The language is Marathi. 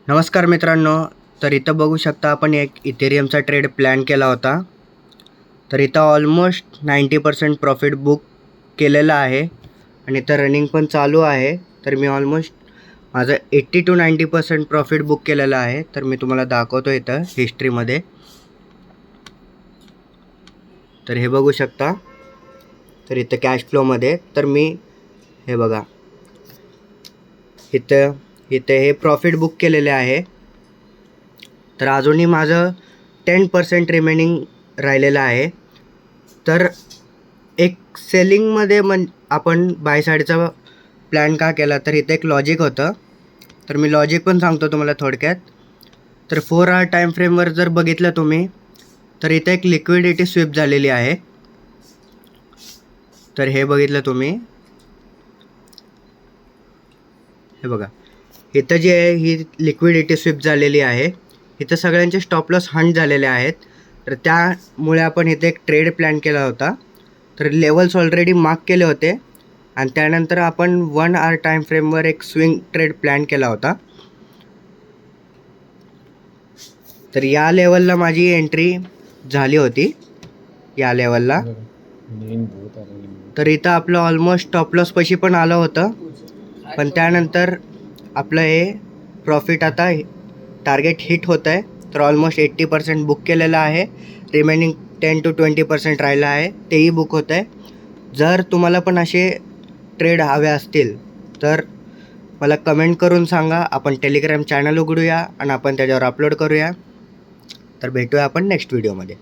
नमस्कार मित्रांनो, तर इथं बघू शकता आपण एक इथेरियमचा ट्रेड प्लॅन केला होता. तर इथं ऑलमोस्ट 90% प्रॉफिट बुक केलेलं आहे आणि इथं रनिंग पण चालू आहे. तर मी ऑलमोस्ट माझं 80 to 90% प्रॉफिट बुक केलेलं आहे. तर मी तुम्हाला दाखवतो इथं हिस्ट्रीमध्ये. तर हे बघू शकता. तर इथं कॅश फ्लोमध्ये तर मी हे बघा, इथं हे प्रॉफिट बुक केलेले आहे. तर अजूनही माझं 10% रिमेनिंग राहिलेलं आहे. तर एक सेलिंगमध्ये आपण बाय साईडचा प्लॅन का केला, तर इथं एक लॉजिक होतं. तर मी लॉजिक पण सांगतो तुम्हाला थोडक्यात. तर 4 आवर टाईम फ्रेमवर जर बघितलं तुम्ही, तर इथं एक लिक्विडिटी स्वीप झालेली आहे. तर हे बघितलं तुम्ही, हे बघा, इथं जे आहे ही लिक्विडिटी स्वीप झालेली आहे. इथं सगळ्यांचे स्टॉप लॉस हंट झालेले आहेत. तर त्यामुळे आपण इथे एक ट्रेड प्लॅन केला होता. तर लेवल्स ऑलरेडी मार्क केले होते आणि त्यानंतर आपण 1 आवर टाईम फ्रेमवर एक स्विंग ट्रेड प्लॅन केला होता. तर या लेवलला माझी एंट्री झाली होती, या लेवलला. तर इथं आपलं ऑलमोस्ट स्टॉप लॉस पैसे पण आलं होतं, पण त्यानंतर आपलं हे प्रॉफिट आता टार्गेट हिट होतं आहे. तर ऑलमोस्ट 80% बुक केलेलं आहे. रिमेनिंग 10 to 20% राहिलं आहे, तेही बुक होतं आहे. जर तुम्हाला पण असे ट्रेड हवे असतील तर मला कमेंट करून सांगा. आपण टेलिग्राम चॅनल उघडूया आणि आपण त्याच्यावर अपलोड करूया. तर भेटूया आपण नेक्स्ट व्हिडिओमध्ये.